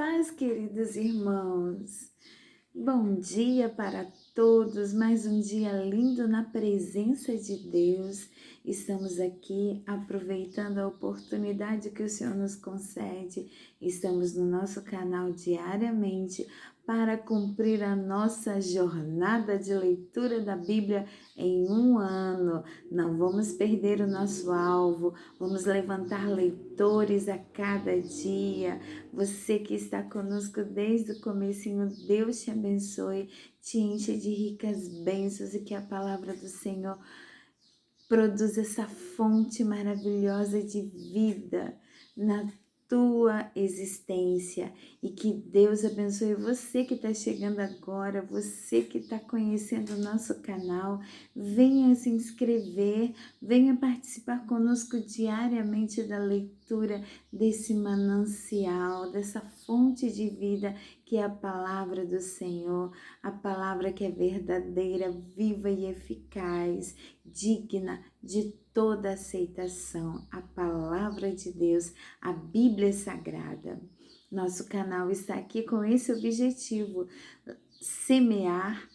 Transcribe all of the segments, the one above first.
paz, queridos irmãos. Bom dia para todos, mais um dia lindo na presença de Deus. Estamos aqui aproveitando a oportunidade que o Senhor nos concede. Estamos no nosso canal diariamente para cumprir a nossa jornada de leitura da Bíblia em um ano. Não vamos perder o nosso alvo, vamos levantar leitores a cada dia. Você que está conosco desde o comecinho, Deus te abençoe, te enche de ricas bênçãos e que a palavra do Senhor produza essa fonte maravilhosa de vida na tua existência e que Deus abençoe você que está chegando agora, você que está conhecendo o nosso canal. Venha se inscrever, venha participar conosco diariamente da leitura desse manancial, dessa fonte de vida que é a palavra do Senhor, a palavra que é verdadeira, viva e eficaz, digna de toda aceitação, a palavra de Deus, a Bíblia Sagrada. Nosso canal está aqui com esse objetivo: semear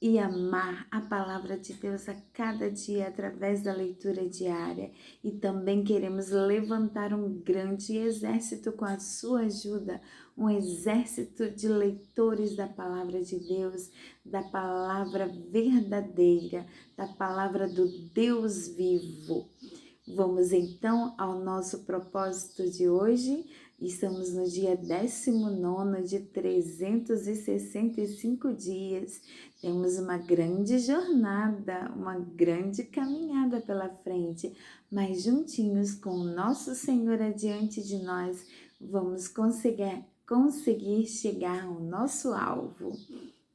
e amar a palavra de Deus a cada dia através da leitura diária. E também queremos levantar um grande exército com a sua ajuda, um exército de leitores da palavra de Deus, da palavra verdadeira, da palavra do Deus vivo. Vamos então ao nosso propósito de hoje. Estamos no dia 19º de 365 dias. Temos uma grande jornada, uma grande caminhada pela frente, mas juntinhos com o nosso Senhor adiante de nós, vamos conseguir chegar ao nosso alvo.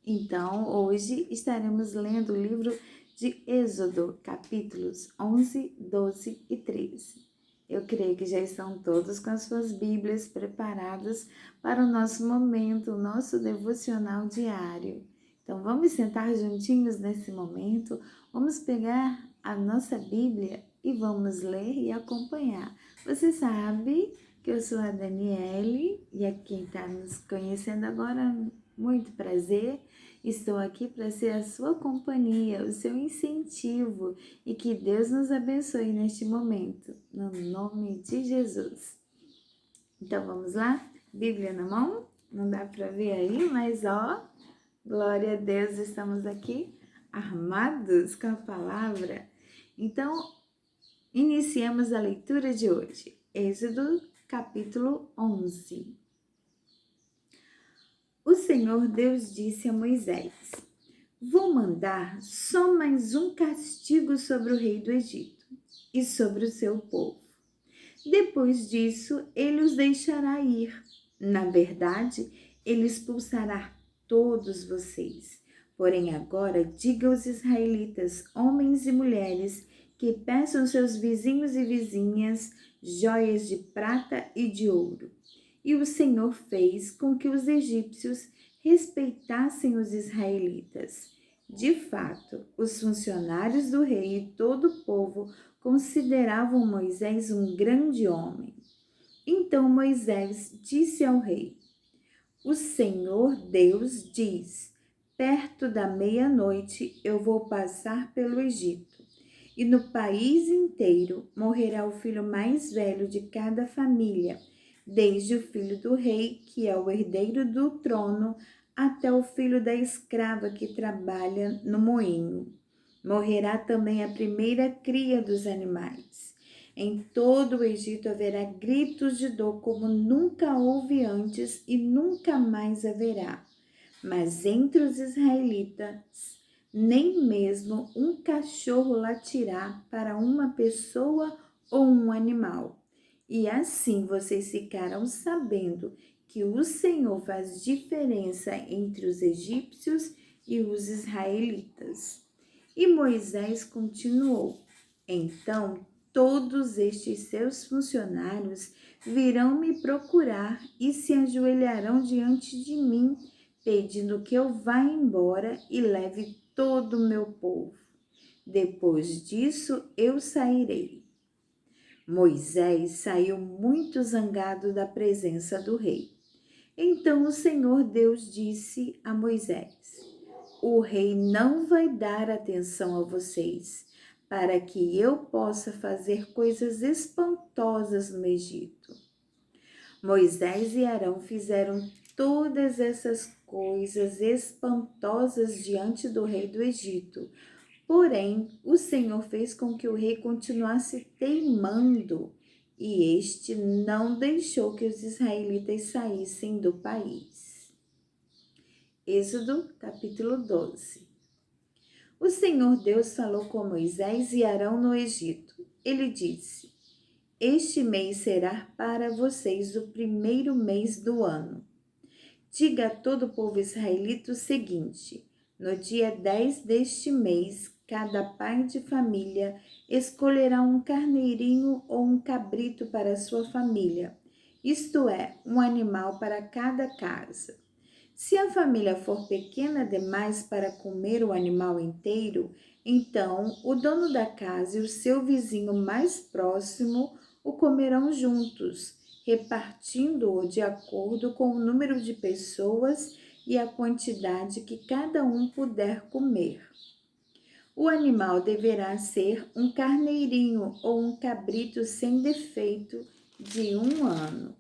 Então, hoje estaremos lendo o livro de Êxodo, capítulos 11, 12 e 13. Eu creio que já estão todos com as suas Bíblias preparadas para o nosso momento, o nosso devocional diário. Então, vamos sentar juntinhos nesse momento, vamos pegar a nossa Bíblia e vamos ler e acompanhar. Você sabe que eu sou a Daniele e a quem está nos conhecendo agora, muito prazer. Estou aqui para ser a sua companhia, o seu incentivo e que Deus nos abençoe neste momento, no nome de Jesus. Então vamos lá? Bíblia na mão? Não dá para ver aí, mas glória a Deus, estamos aqui armados com a palavra. Então, iniciemos a leitura de hoje. Êxodo, capítulo 11. O Senhor Deus disse a Moisés: vou mandar só mais um castigo sobre o rei do Egito e sobre o seu povo. Depois disso, ele os deixará ir. Na verdade, ele expulsará todos vocês. Porém, agora diga aos israelitas, homens e mulheres, que peçam seus vizinhos e vizinhas joias de prata e de ouro. E o Senhor fez com que os egípcios respeitassem os israelitas. De fato, os funcionários do rei e todo o povo consideravam Moisés um grande homem. Então Moisés disse ao rei: o Senhor Deus diz: perto da meia-noite eu vou passar pelo Egito, e no país inteiro morrerá o filho mais velho de cada família, desde o filho do rei, que é o herdeiro do trono, até o filho da escrava que trabalha no moinho. Morrerá também a primeira cria dos animais. Em todo o Egito haverá gritos de dor como nunca houve antes e nunca mais haverá. Mas entre os israelitas, nem mesmo um cachorro latirá para uma pessoa ou um animal. E assim vocês ficarão sabendo que o Senhor faz diferença entre os egípcios e os israelitas. E Moisés continuou: então todos estes seus funcionários virão me procurar e se ajoelharão diante de mim, pedindo que eu vá embora e leve todo o meu povo. Depois disso eu sairei. Moisés saiu muito zangado da presença do rei. Então o Senhor Deus disse a Moisés: o rei não vai dar atenção a vocês, para que eu possa fazer coisas espantosas no Egito. Moisés e Arão fizeram todas essas coisas espantosas diante do rei do Egito. Porém, o Senhor fez com que o rei continuasse teimando, e este não deixou que os israelitas saíssem do país. Êxodo, capítulo 12. O Senhor Deus falou com Moisés e Arão no Egito. Ele disse: este mês será para vocês o primeiro mês do ano. Diga a todo o povo israelita o seguinte: no dia 10 deste mês, cada pai de família escolherá um carneirinho ou um cabrito para sua família, isto é, um animal para cada casa. Se a família for pequena demais para comer o animal inteiro, então o dono da casa e o seu vizinho mais próximo o comerão juntos, repartindo-o de acordo com o número de pessoas e a quantidade que cada um puder comer. O animal deverá ser um carneirinho ou um cabrito sem defeito de 1 ano.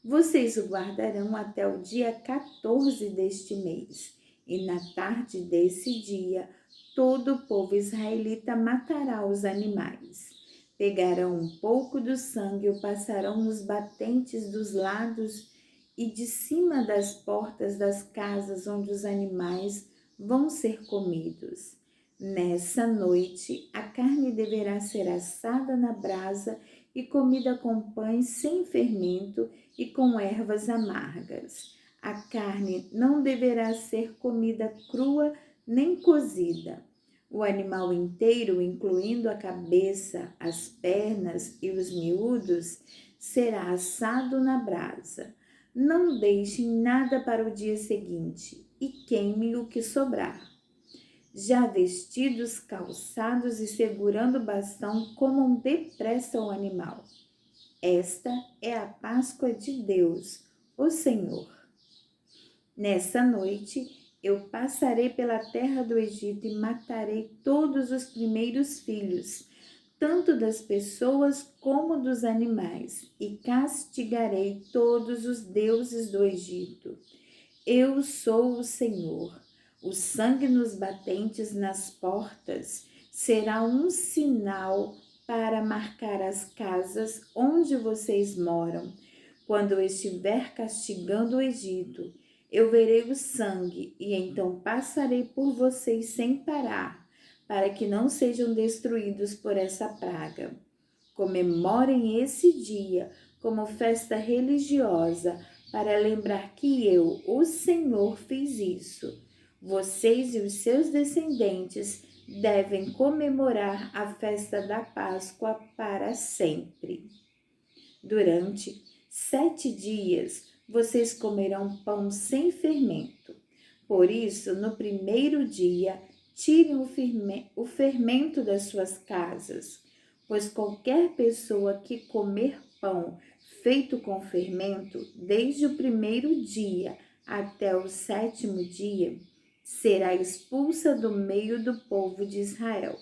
Vocês o guardarão até o dia 14 deste mês, e na tarde desse dia, todo o povo israelita matará os animais. Pegarão um pouco do sangue e o passarão nos batentes dos lados e de cima das portas das casas onde os animais vão ser comidos. Nessa noite, a carne deverá ser assada na brasa e comida com pães sem fermento e com ervas amargas. A carne não deverá ser comida crua nem cozida. O animal inteiro, incluindo a cabeça, as pernas e os miúdos, será assado na brasa. Não deixem nada para o dia seguinte e queime o que sobrar. Já vestidos, calçados e segurando o bastão, comam depressa o animal. Esta é a Páscoa de Deus, o Senhor. Nessa noite, eu passarei pela terra do Egito e matarei todos os primeiros filhos, tanto das pessoas como dos animais, e castigarei todos os deuses do Egito. Eu sou o Senhor. O sangue nos batentes nas portas será um sinal para marcar as casas onde vocês moram. Quando eu estiver castigando o Egito, eu verei o sangue e então passarei por vocês sem parar, para que não sejam destruídos por essa praga. Comemorem esse dia como festa religiosa, para lembrar que eu, o Senhor, fiz isso. Vocês e os seus descendentes devem comemorar a festa da Páscoa para sempre. Durante 7 dias, vocês comerão pão sem fermento. Por isso, no primeiro dia, tirem o fermento das suas casas, pois qualquer pessoa que comer pão feito com fermento, desde o primeiro dia até o 7º dia, será expulsa do meio do povo de Israel.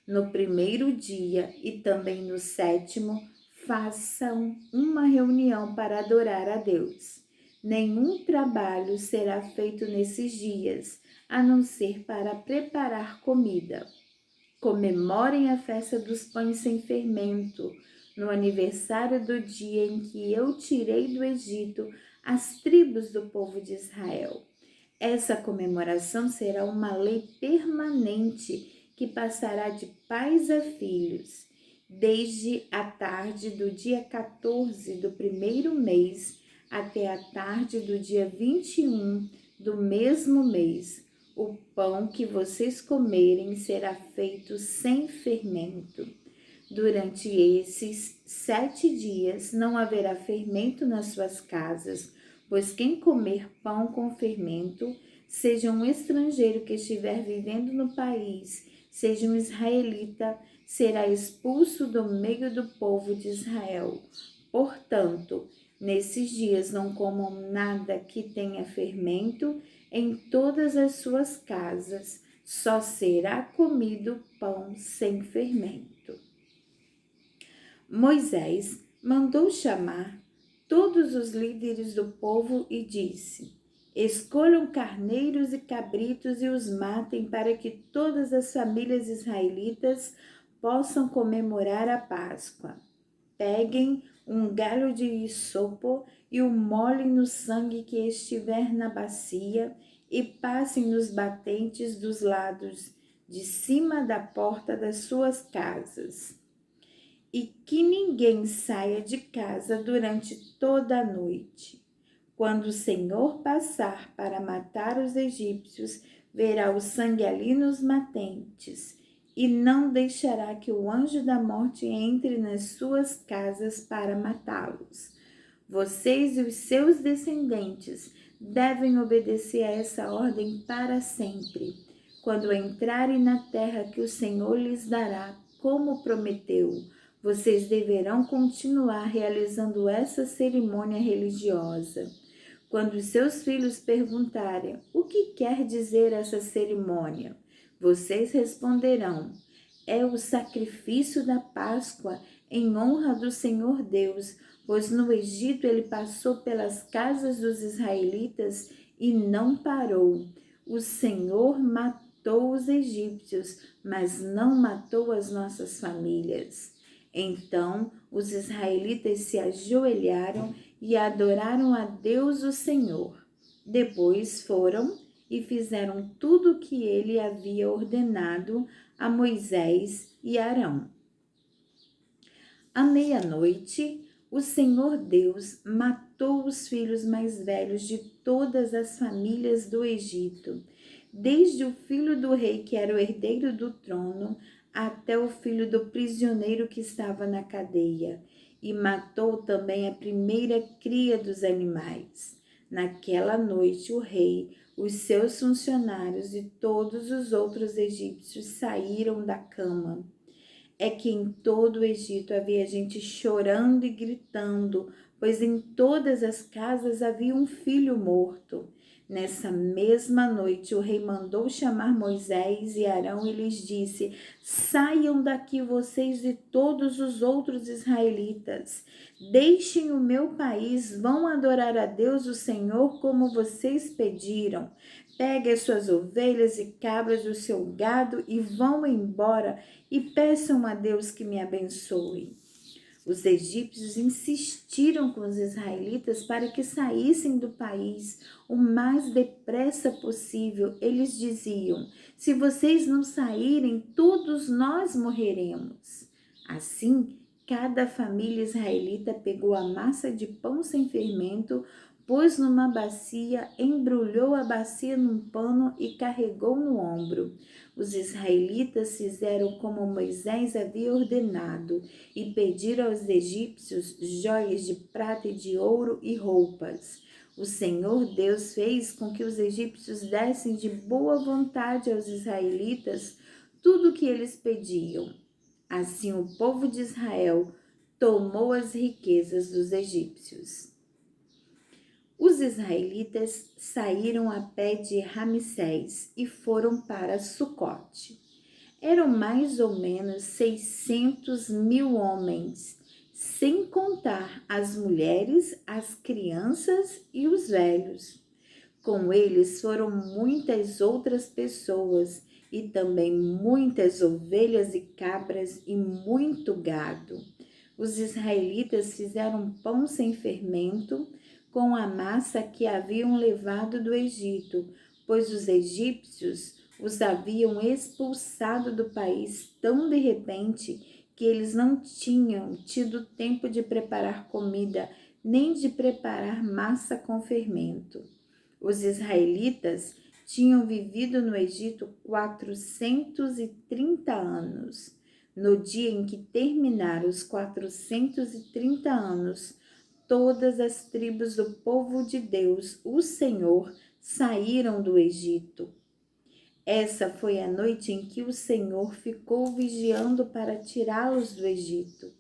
No primeiro dia e também no 7º, façam uma reunião para adorar a Deus. Nenhum trabalho será feito nesses dias, a não ser para preparar comida. Comemorem a festa dos pães sem fermento, no aniversário do dia em que eu tirei do Egito as tribos do povo de Israel. Essa comemoração será uma lei permanente que passará de pais a filhos. Desde a tarde do dia 14 do primeiro mês até a tarde do dia 21 do mesmo mês, o pão que vocês comerem será feito sem fermento. Durante esses 7 dias não haverá fermento nas suas casas, pois quem comer pão com fermento, seja um estrangeiro que estiver vivendo no país, seja um israelita, será expulso do meio do povo de Israel. Portanto, nesses dias não comam nada que tenha fermento em todas as suas casas, só será comido pão sem fermento. Moisés mandou chamar todos os líderes do povo e disse: escolham carneiros e cabritos e os matem para que todas as famílias israelitas possam comemorar a Páscoa. Peguem um galho de hisopo e o molhem no sangue que estiver na bacia e passem nos batentes dos lados de cima da porta das suas casas. E que ninguém saia de casa durante toda a noite. Quando o Senhor passar para matar os egípcios, verá o sangue ali nos batentes e não deixará que o anjo da morte entre nas suas casas para matá-los. Vocês e os seus descendentes devem obedecer a essa ordem para sempre, quando entrarem na terra que o Senhor lhes dará, como prometeu. Vocês deverão continuar realizando essa cerimônia religiosa. Quando os seus filhos perguntarem o que quer dizer essa cerimônia, vocês responderão: é o sacrifício da Páscoa em honra do Senhor Deus, pois no Egito ele passou pelas casas dos israelitas e não parou. O Senhor matou os egípcios, mas não matou as nossas famílias. Então os israelitas se ajoelharam e adoraram a Deus o Senhor. Depois foram e fizeram tudo o que ele havia ordenado a Moisés e Arão. À meia-noite, o Senhor Deus matou os filhos mais velhos de todas as famílias do Egito, desde o filho do rei que era o herdeiro do trono, até o filho do prisioneiro que estava na cadeia, e matou também a primeira cria dos animais. Naquela noite o rei, os seus funcionários e todos os outros egípcios saíram da cama. É que em todo o Egito havia gente chorando e gritando, pois em todas as casas havia um filho morto. Nessa mesma noite, o rei mandou chamar Moisés e Arão e lhes disse: saiam daqui vocês e todos os outros israelitas. Deixem o meu país, vão adorar a Deus o Senhor como vocês pediram. Peguem as suas ovelhas e cabras do seu gado e vão embora e peçam a Deus que me abençoe. Os egípcios insistiram com os israelitas para que saíssem do país o mais depressa possível. Eles diziam: se vocês não saírem, todos nós morreremos. Assim, cada família israelita pegou a massa de pão sem fermento, pôs numa bacia, embrulhou a bacia num pano e carregou no ombro. Os israelitas fizeram como Moisés havia ordenado e pediram aos egípcios joias de prata e de ouro e roupas. O Senhor Deus fez com que os egípcios dessem de boa vontade aos israelitas tudo o que eles pediam. Assim o povo de Israel tomou as riquezas dos egípcios. Os israelitas saíram a pé de Ramsés e foram para Sucote. Eram mais ou menos 600.000 homens, sem contar as mulheres, as crianças e os velhos. Com eles foram muitas outras pessoas e também muitas ovelhas e cabras e muito gado. Os israelitas fizeram pão sem fermento com a massa que haviam levado do Egito, pois os egípcios os haviam expulsado do país tão de repente que eles não tinham tido tempo de preparar comida nem de preparar massa com fermento. Os israelitas tinham vivido no Egito 430 anos. No dia em que terminaram os 430 anos, todas as tribos do povo de Deus, o Senhor, saíram do Egito. Essa foi a noite em que o Senhor ficou vigiando para tirá-los do Egito.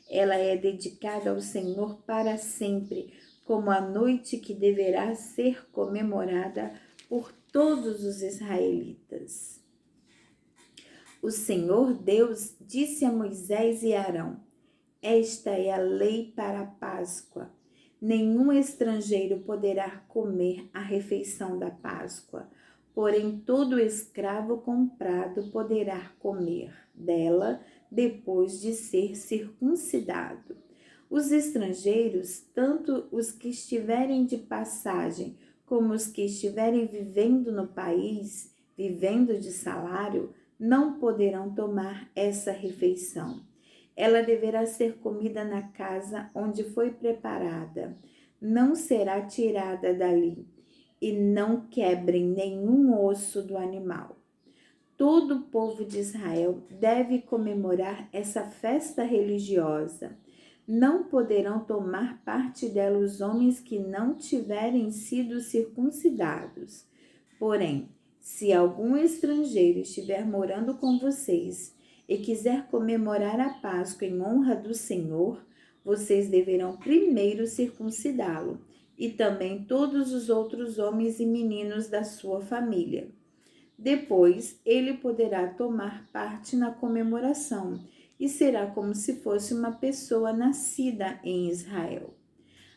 Ela é dedicada ao Senhor para sempre, como a noite que deverá ser comemorada por todos os israelitas. O Senhor Deus disse a Moisés e Arão: Esta é a lei para a Páscoa. Nenhum estrangeiro poderá comer a refeição da Páscoa, porém todo escravo comprado poderá comer dela depois de ser circuncidado. Os estrangeiros, tanto os que estiverem de passagem como os que estiverem vivendo no país, vivendo de salário, não poderão tomar essa refeição. Ela deverá ser comida na casa onde foi preparada. Não será tirada dali, e não quebrem nenhum osso do animal. Todo o povo de Israel deve comemorar essa festa religiosa. Não poderão tomar parte dela os homens que não tiverem sido circuncidados. Porém, se algum estrangeiro estiver morando com vocês e quiser comemorar a Páscoa em honra do Senhor, vocês deverão primeiro circuncidá-lo, e também todos os outros homens e meninos da sua família. Depois, ele poderá tomar parte na comemoração e será como se fosse uma pessoa nascida em Israel.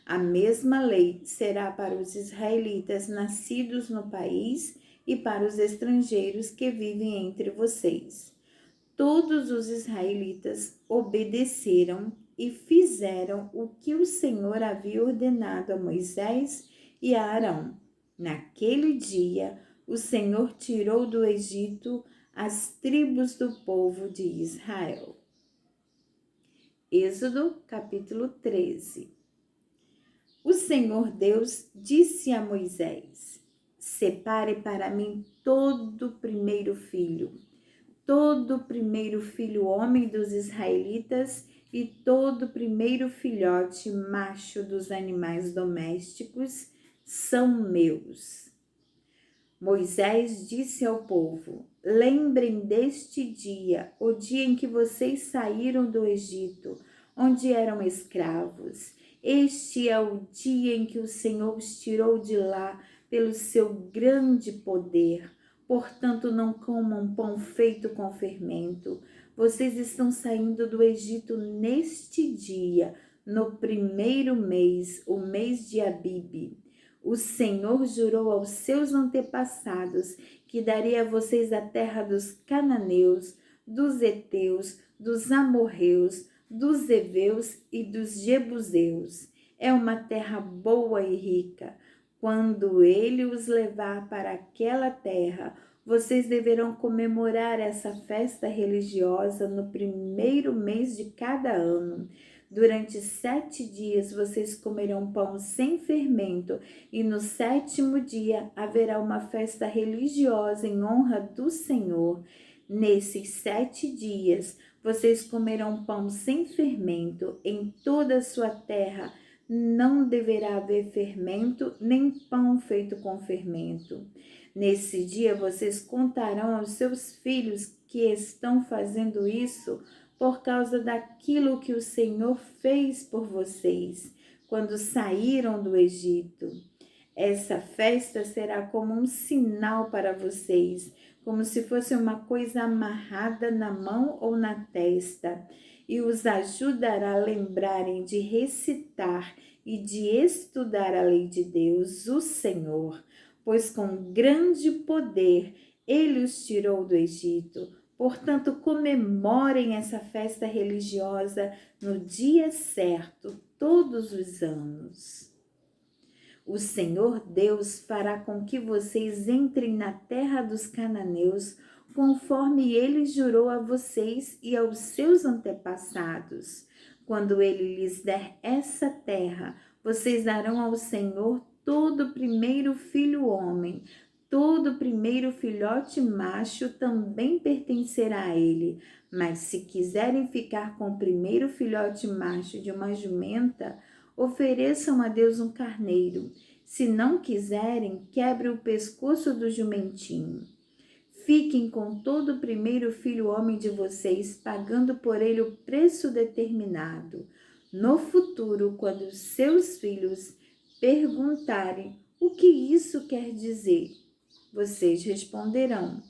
A mesma lei será para os israelitas nascidos no país e para os estrangeiros que vivem entre vocês. Todos os israelitas obedeceram e fizeram o que o Senhor havia ordenado a Moisés e a Arão. Naquele dia, o Senhor tirou do Egito as tribos do povo de Israel. Êxodo, capítulo 13. O Senhor Deus disse a Moisés: Separe para mim todo o primeiro filho homem dos israelitas e todo o primeiro filhote macho dos animais domésticos são meus. Moisés disse ao povo: Lembrem deste dia, o dia em que vocês saíram do Egito, onde eram escravos. Este é o dia em que o Senhor os tirou de lá pelo seu grande poder. Portanto, não comam pão feito com fermento. Vocês estão saindo do Egito neste dia, no primeiro mês, o mês de Abibe. O Senhor jurou aos seus antepassados que daria a vocês a terra dos cananeus, dos heteus, dos amorreus, dos heveus e dos jebuseus. É uma terra boa e rica. Quando ele os levar para aquela terra, vocês deverão comemorar essa festa religiosa no primeiro mês de cada ano. Durante 7 dias vocês comerão pão sem fermento, e no 7º dia haverá uma festa religiosa em honra do Senhor. Nesses 7 dias vocês comerão pão sem fermento. Em toda a sua terra não deverá haver fermento, nem pão feito com fermento. Nesse dia vocês contarão aos seus filhos que estão fazendo isso por causa daquilo que o Senhor fez por vocês quando saíram do Egito. Essa festa será como um sinal para vocês, como se fosse uma coisa amarrada na mão ou na testa, e os ajudará a lembrarem de recitar e de estudar a lei de Deus, o Senhor, pois com grande poder ele os tirou do Egito. Portanto, comemorem essa festa religiosa no dia certo, todos os anos. O Senhor Deus fará com que vocês entrem na terra dos cananeus, conforme ele jurou a vocês e aos seus antepassados. Quando ele lhes der essa terra, vocês darão ao Senhor todo o primeiro filho homem. Todo primeiro filhote macho também pertencerá a ele. Mas se quiserem ficar com o primeiro filhote macho de uma jumenta, ofereçam a Deus um carneiro. Se não quiserem, quebre o pescoço do jumentinho. Fiquem com todo o primeiro filho homem de vocês, pagando por ele o preço determinado. No futuro, quando seus filhos perguntarem o que isso quer dizer, vocês responderão: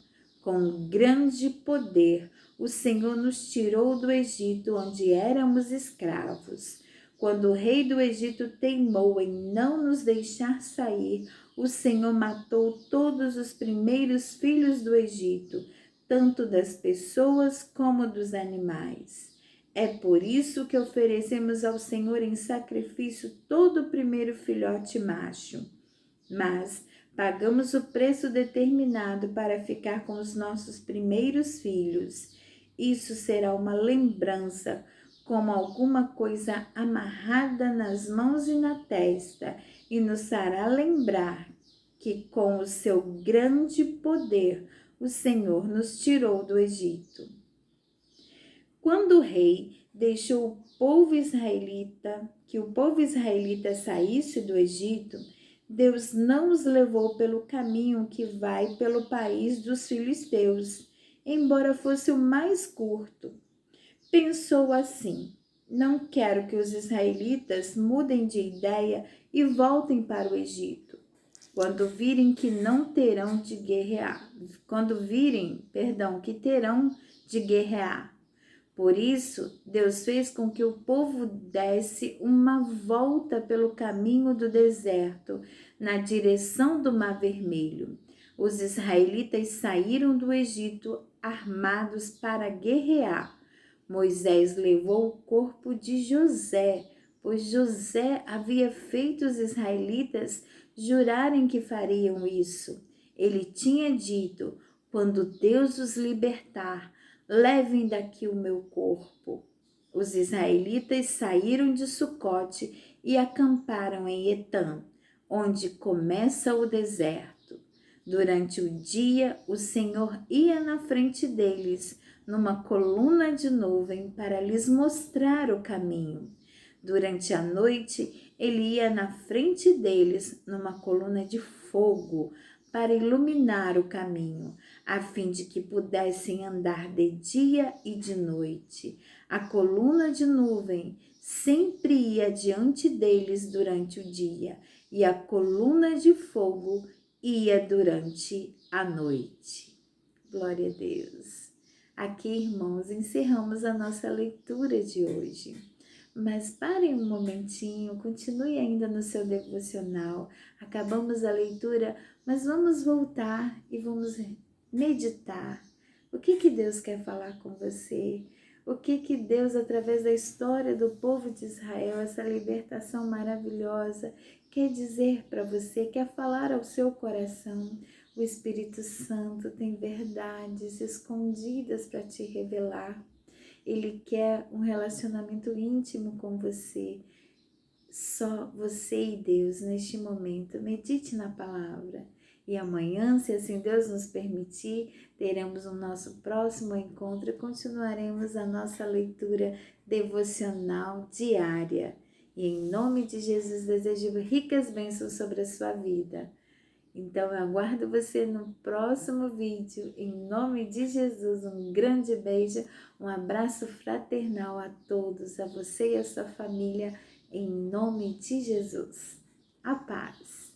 com grande poder o Senhor nos tirou do Egito, onde éramos escravos. Quando o rei do Egito teimou em não nos deixar sair, o Senhor matou todos os primeiros filhos do Egito, tanto das pessoas como dos animais. É por isso que oferecemos ao Senhor em sacrifício todo o primeiro filhote macho. Mas pagamos o preço determinado para ficar com os nossos primeiros filhos. Isso será uma lembrança, como alguma coisa amarrada nas mãos e na testa, e nos fará lembrar que com o seu grande poder o Senhor nos tirou do Egito. Quando o rei deixou que o povo israelita saísse do Egito, Deus não os levou pelo caminho que vai pelo país dos filisteus, embora fosse o mais curto. Pensou assim: não quero que os israelitas mudem de ideia e voltem para o Egito. Quando virem que terão de guerrear. Por isso, Deus fez com que o povo desse uma volta pelo caminho do deserto, na direção do Mar Vermelho. Os israelitas saíram do Egito armados para guerrear. Moisés levou o corpo de José, pois José havia feito os israelitas jurarem que fariam isso. Ele tinha dito: quando Deus os libertar, levem daqui o meu corpo. Os israelitas saíram de Sucote e acamparam em Etã, onde começa o deserto. Durante o dia, o Senhor ia na frente deles, numa coluna de nuvem, para lhes mostrar o caminho. Durante a noite, ele ia na frente deles, numa coluna de fogo, para iluminar o caminho, a fim de que pudessem andar de dia e de noite. A coluna de nuvem sempre ia diante deles durante o dia, e a coluna de fogo ia durante a noite. Glória a Deus. Aqui, irmãos, encerramos a nossa leitura de hoje. Mas parem um momentinho, continue ainda no seu devocional. Acabamos a leitura, mas vamos voltar e vamos meditar. O que Deus quer falar com você? O que Deus, através da história do povo de Israel, essa libertação maravilhosa, quer dizer para você, quer falar ao seu coração? O Espírito Santo tem verdades escondidas para te revelar. Ele quer um relacionamento íntimo com você. Só você e Deus neste momento. Medite na palavra. E amanhã, se assim Deus nos permitir, teremos o nosso próximo encontro e continuaremos a nossa leitura devocional diária. E em nome de Jesus, desejo ricas bênçãos sobre a sua vida. Então, eu aguardo você no próximo vídeo. Em nome de Jesus, um grande beijo, um abraço fraternal a todos, a você e a sua família, em nome de Jesus. A paz.